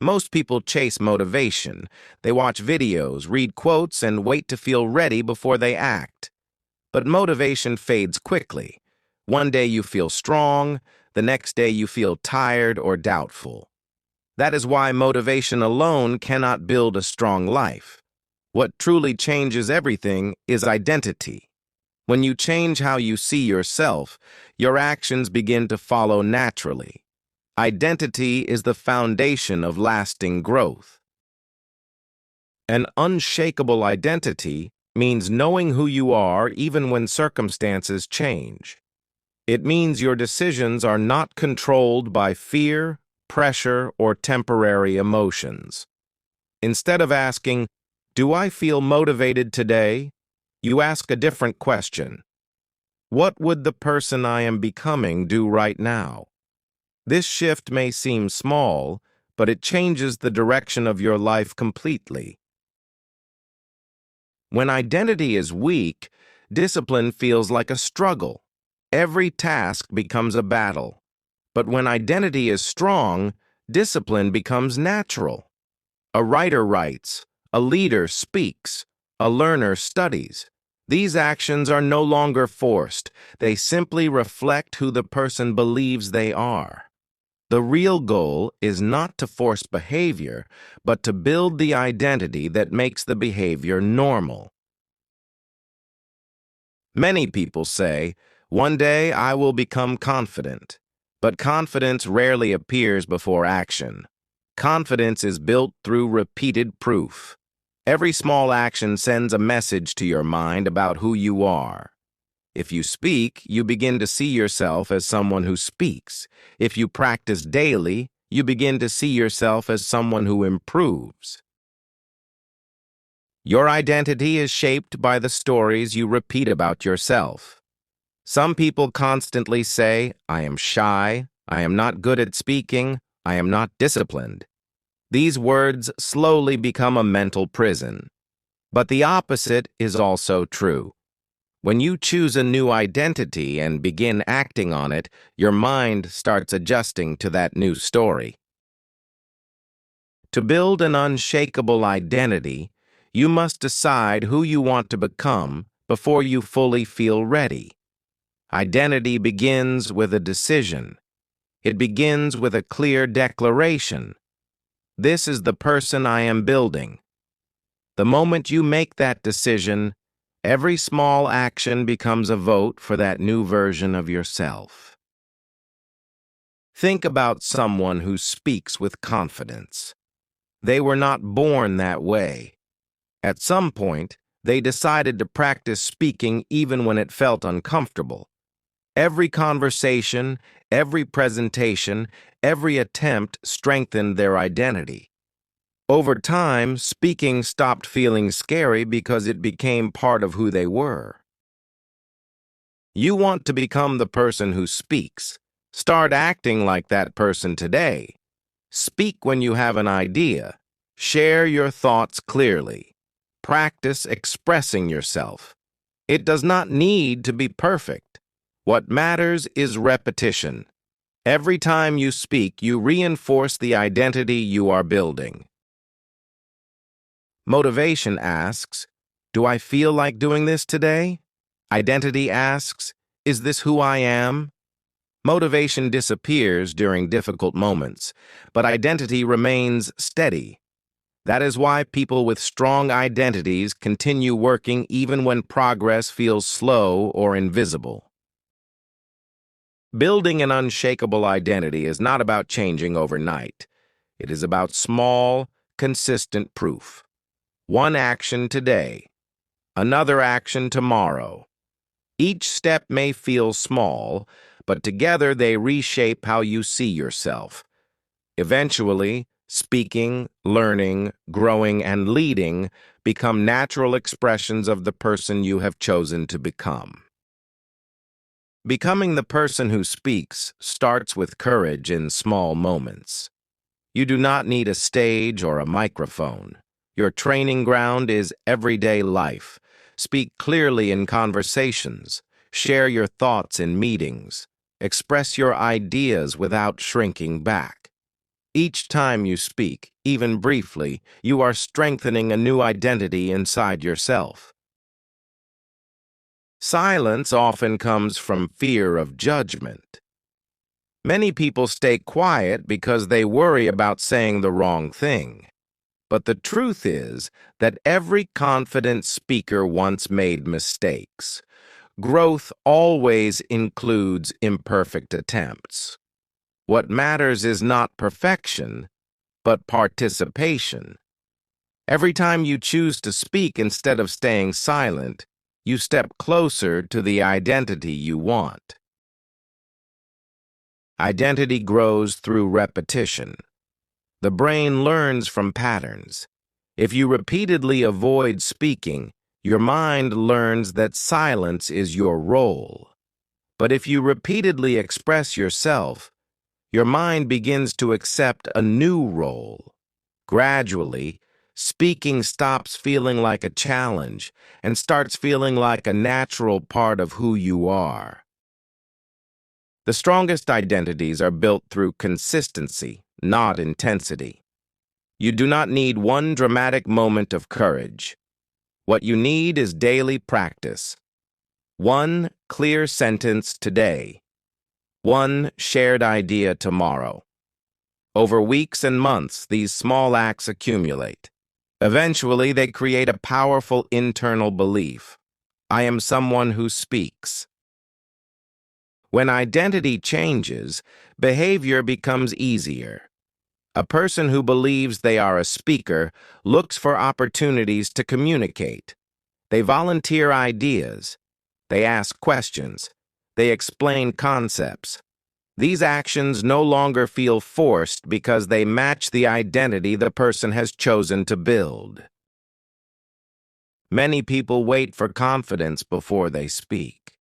Most people chase motivation. They watch videos, read quotes, and wait to feel ready before they act. But motivation fades quickly. One day you feel strong, the next day you feel tired or doubtful. That is why motivation alone cannot build a strong life. What truly changes everything is identity. When you change how you see yourself, your actions begin to follow naturally. Identity is the foundation of lasting growth. An unshakable identity means knowing who you are even when circumstances change. It means your decisions are not controlled by fear, pressure, or temporary emotions. Instead of asking, "Do I feel motivated today?" you ask a different question. What would the person I am becoming do right now? This shift may seem small, but it changes the direction of your life completely. When identity is weak, discipline feels like a struggle. Every task becomes a battle. But when identity is strong, discipline becomes natural. A writer writes, a leader speaks, a learner studies. These actions are no longer forced. They simply reflect who the person believes they are. The real goal is not to force behavior, but to build the identity that makes the behavior normal. Many people say, "One day I will become confident." But confidence rarely appears before action. Confidence is built through repeated proof. Every small action sends a message to your mind about who you are. If you speak, you begin to see yourself as someone who speaks. If you practice daily, you begin to see yourself as someone who improves. Your identity is shaped by the stories you repeat about yourself. Some people constantly say, "I am shy, I am not good at speaking, I am not disciplined." These words slowly become a mental prison. But the opposite is also true. When you choose a new identity and begin acting on it, your mind starts adjusting to that new story. To build an unshakable identity, you must decide who you want to become before you fully feel ready. Identity begins with a decision. It begins with a clear declaration. This is the person I am building. The moment you make that decision, every small action becomes a vote for that new version of yourself. Think about someone who speaks with confidence. They were not born that way. At some point, they decided to practice speaking even when it felt uncomfortable. Every conversation, every presentation, every attempt strengthened their identity. Over time, speaking stopped feeling scary because it became part of who they were. You want to become the person who speaks. Start acting like that person today. Speak when you have an idea. Share your thoughts clearly. Practice expressing yourself. It does not need to be perfect. What matters is repetition. Every time you speak, you reinforce the identity you are building. Motivation asks, "Do I feel like doing this today?" Identity asks, "Is this who I am?" Motivation disappears during difficult moments, but identity remains steady. That is why people with strong identities continue working even when progress feels slow or invisible. Building an unshakable identity is not about changing overnight. It is about small, consistent proof. One action today, another action tomorrow. Each step may feel small, but together they reshape how you see yourself. Eventually, speaking, learning, growing, and leading become natural expressions of the person you have chosen to become. Becoming the person who speaks starts with courage in small moments. You do not need a stage or a microphone. Your training ground is everyday life. Speak clearly in conversations. Share your thoughts in meetings. Express your ideas without shrinking back. Each time you speak, even briefly, you are strengthening a new identity inside yourself. Silence often comes from fear of judgment. Many people stay quiet because they worry about saying the wrong thing. But the truth is that every confident speaker once made mistakes. Growth always includes imperfect attempts. What matters is not perfection, but participation. Every time you choose to speak instead of staying silent, you step closer to the identity you want. Identity grows through repetition. The brain learns from patterns. If you repeatedly avoid speaking, your mind learns that silence is your role. But if you repeatedly express yourself, your mind begins to accept a new role. Gradually, speaking stops feeling like a challenge and starts feeling like a natural part of who you are. The strongest identities are built through consistency, not intensity. You do not need one dramatic moment of courage. What you need is daily practice. One clear sentence today. One shared idea tomorrow. Over weeks and months, these small acts accumulate. Eventually, they create a powerful internal belief. I am someone who speaks. When identity changes, behavior becomes easier. A person who believes they are a speaker looks for opportunities to communicate. They volunteer ideas. They ask questions. They explain concepts. These actions no longer feel forced because they match the identity the person has chosen to build. Many people wait for confidence before they speak.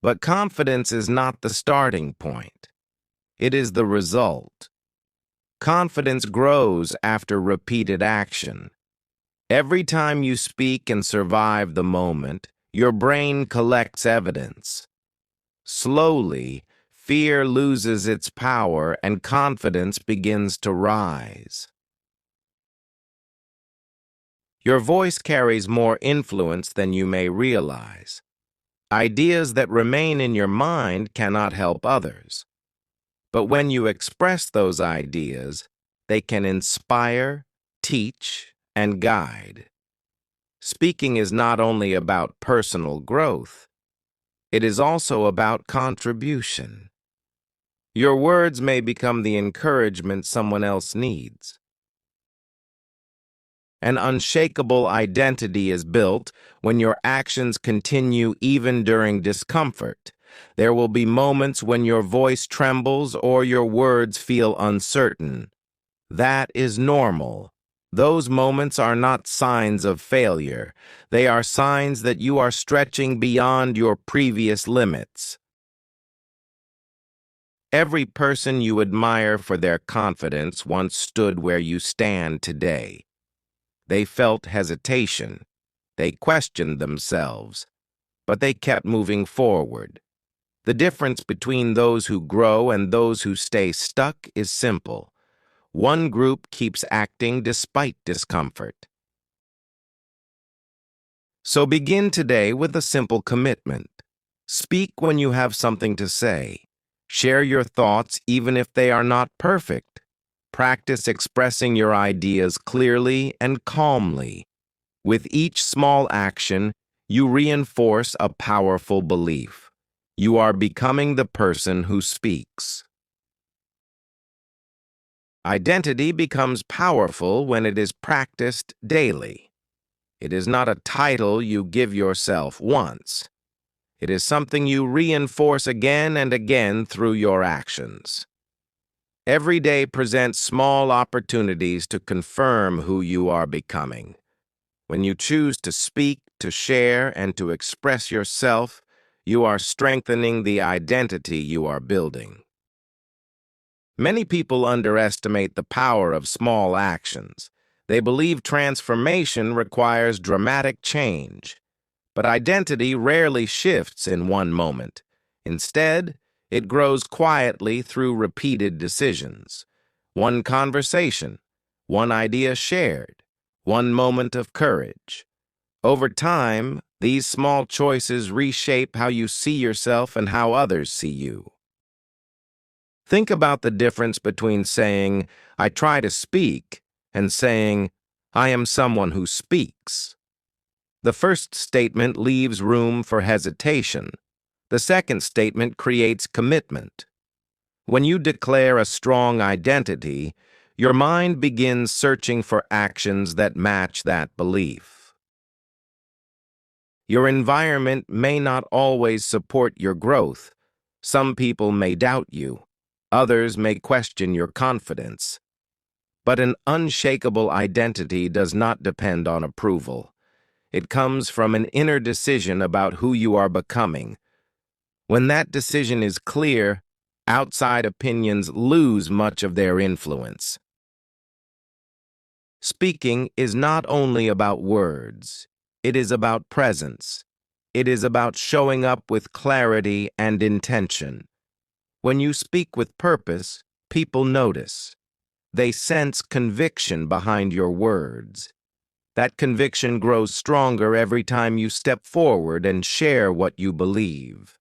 But confidence is not the starting point. It is the result. Confidence grows after repeated action. Every time you speak and survive the moment, your brain collects evidence. Slowly, fear loses its power and confidence begins to rise. Your voice carries more influence than you may realize. Ideas that remain in your mind cannot help others. But when you express those ideas, they can inspire, teach, and guide. Speaking is not only about personal growth, it is also about contribution. Your words may become the encouragement someone else needs. An unshakable identity is built when your actions continue even during discomfort. There will be moments when your voice trembles or your words feel uncertain. That is normal. Those moments are not signs of failure. They are signs that you are stretching beyond your previous limits. Every person you admire for their confidence once stood where you stand today. They felt hesitation. They questioned themselves. But they kept moving forward. The difference between those who grow and those who stay stuck is simple. One group keeps acting despite discomfort. So begin today with a simple commitment. Speak when you have something to say. Share your thoughts even if they are not perfect. Practice expressing your ideas clearly and calmly. With each small action, you reinforce a powerful belief. You are becoming the person who speaks. Identity becomes powerful when it is practiced daily. It is not a title you give yourself once. It is something you reinforce again and again through your actions. Every day presents small opportunities to confirm who you are becoming. When you choose to speak, to share, and to express yourself, you are strengthening the identity you are building. Many people underestimate the power of small actions. They believe transformation requires dramatic change. But identity rarely shifts in one moment. Instead, it grows quietly through repeated decisions. one conversation, one idea shared, one moment of courage. Over time, these small choices reshape how you see yourself and how others see you. Think about the difference between saying, "I try to speak," and saying, "I am someone who speaks." The first statement leaves room for hesitation. The second statement creates commitment. When you declare a strong identity, your mind begins searching for actions that match that belief. Your environment may not always support your growth. Some people may doubt you. Others may question your confidence. But an unshakable identity does not depend on approval. It comes from an inner decision about who you are becoming. When that decision is clear, outside opinions lose much of their influence. Speaking is not only about words. It is about presence. It is about showing up with clarity and intention. When you speak with purpose, people notice. They sense conviction behind your words. That conviction grows stronger every time you step forward and share what you believe.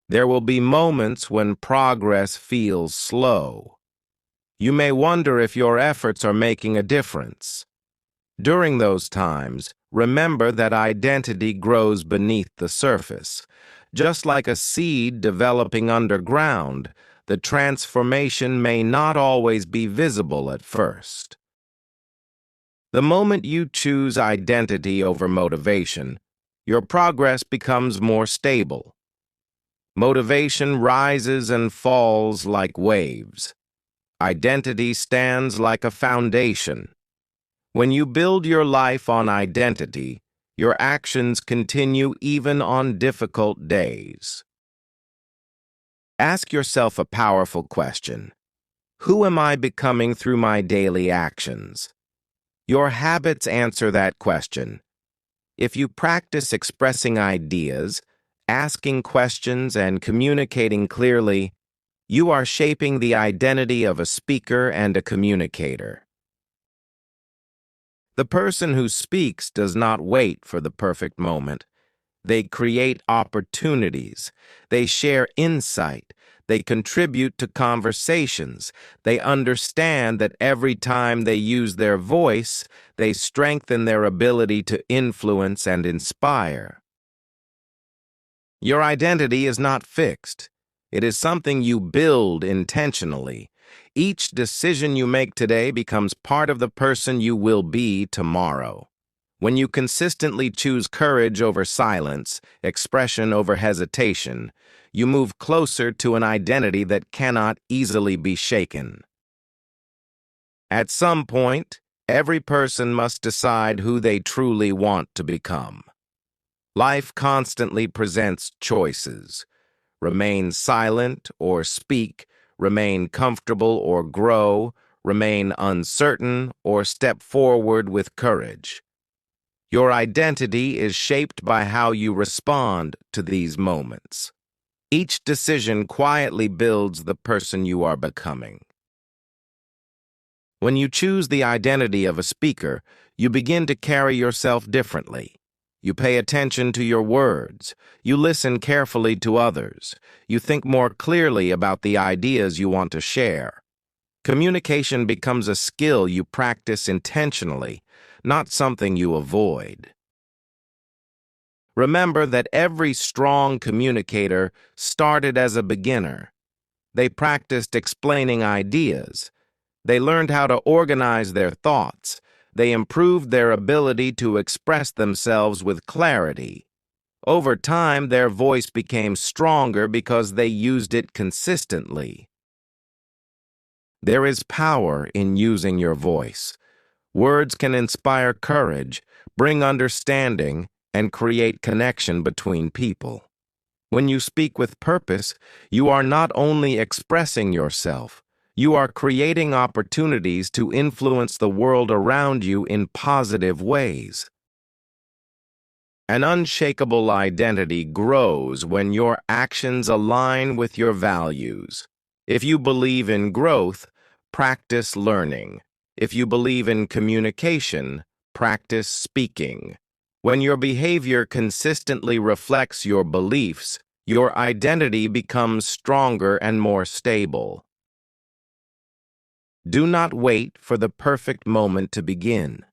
There will be moments when progress feels slow. You may wonder if your efforts are making a difference. During those times, remember that identity grows beneath the surface. Just like a seed developing underground, the transformation may not always be visible at first. The moment you choose identity over motivation, your progress becomes more stable. Motivation rises and falls like waves. Identity stands like a foundation. When you build your life on identity, your actions continue even on difficult days. Ask yourself a powerful question. Who am I becoming through my daily actions? Your habits answer that question. If you practice expressing ideas, asking questions, and communicating clearly, you are shaping the identity of a speaker and a communicator. The person who speaks does not wait for the perfect moment. They create opportunities. They share insight. They contribute to conversations. They understand that every time they use their voice, they strengthen their ability to influence and inspire. Your identity is not fixed. It is something you build intentionally. Each decision you make today becomes part of the person you will be tomorrow. When you consistently choose courage over silence, expression over hesitation, you move closer to an identity that cannot easily be shaken. At some point, every person must decide who they truly want to become. Life constantly presents choices. Remain silent or speak, remain comfortable or grow, remain uncertain or step forward with courage. Your identity is shaped by how you respond to these moments. Each decision quietly builds the person you are becoming. When you choose the identity of a speaker, you begin to carry yourself differently. You pay attention to your words. You listen carefully to others. You think more clearly about the ideas you want to share. Communication becomes a skill you practice intentionally, not something you avoid. Remember that every strong communicator started as a beginner. They practiced explaining ideas. They learned how to organize their thoughts. They improved their ability to express themselves with clarity. Over time, their voice became stronger because they used it consistently. There is power in using your voice. Words can inspire courage, bring understanding, and create connection between people. When you speak with purpose, you are not only expressing yourself, you are creating opportunities to influence the world around you in positive ways. An unshakable identity grows when your actions align with your values. If you believe in growth, practice learning. If you believe in communication, practice speaking. When your behavior consistently reflects your beliefs, your identity becomes stronger and more stable. Do not wait for the perfect moment to begin.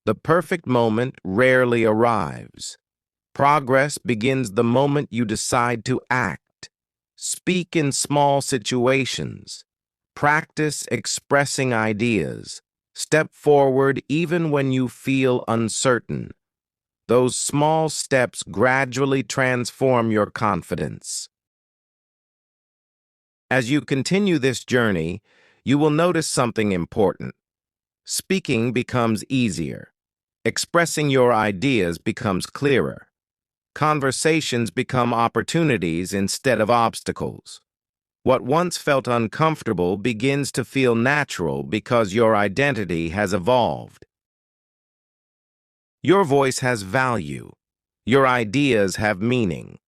The perfect moment rarely arrives. Progress begins the moment you decide to act. Speak in small situations. Practice expressing ideas. Step forward even when you feel uncertain. Those small steps gradually transform your confidence. As you continue this journey, you will notice something important. Speaking becomes easier. Expressing your ideas becomes clearer. Conversations become opportunities instead of obstacles. What once felt uncomfortable begins to feel natural because your identity has evolved. Your voice has value. Your ideas have meaning.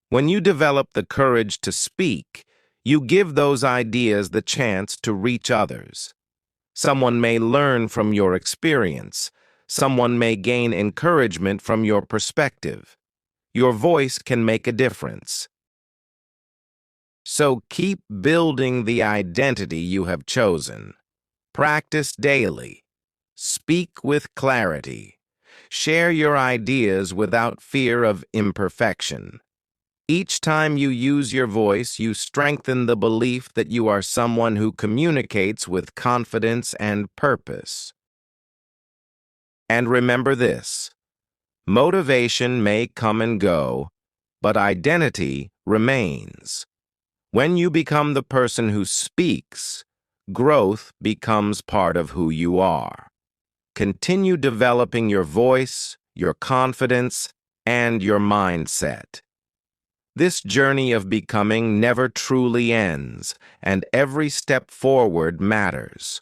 When you develop the courage to speak, you give those ideas the chance to reach others. Someone may learn from your experience. Someone may gain encouragement from your perspective. Your voice can make a difference. So keep building the identity you have chosen. Practice daily. Speak with clarity. Share your ideas without fear of imperfection. Each time you use your voice, you strengthen the belief that you are someone who communicates with confidence and purpose. And remember this: motivation may come and go, but identity remains. When you become the person who speaks, growth becomes part of who you are. Continue developing your voice, your confidence, and your mindset. This journey of becoming never truly ends, and every step forward matters.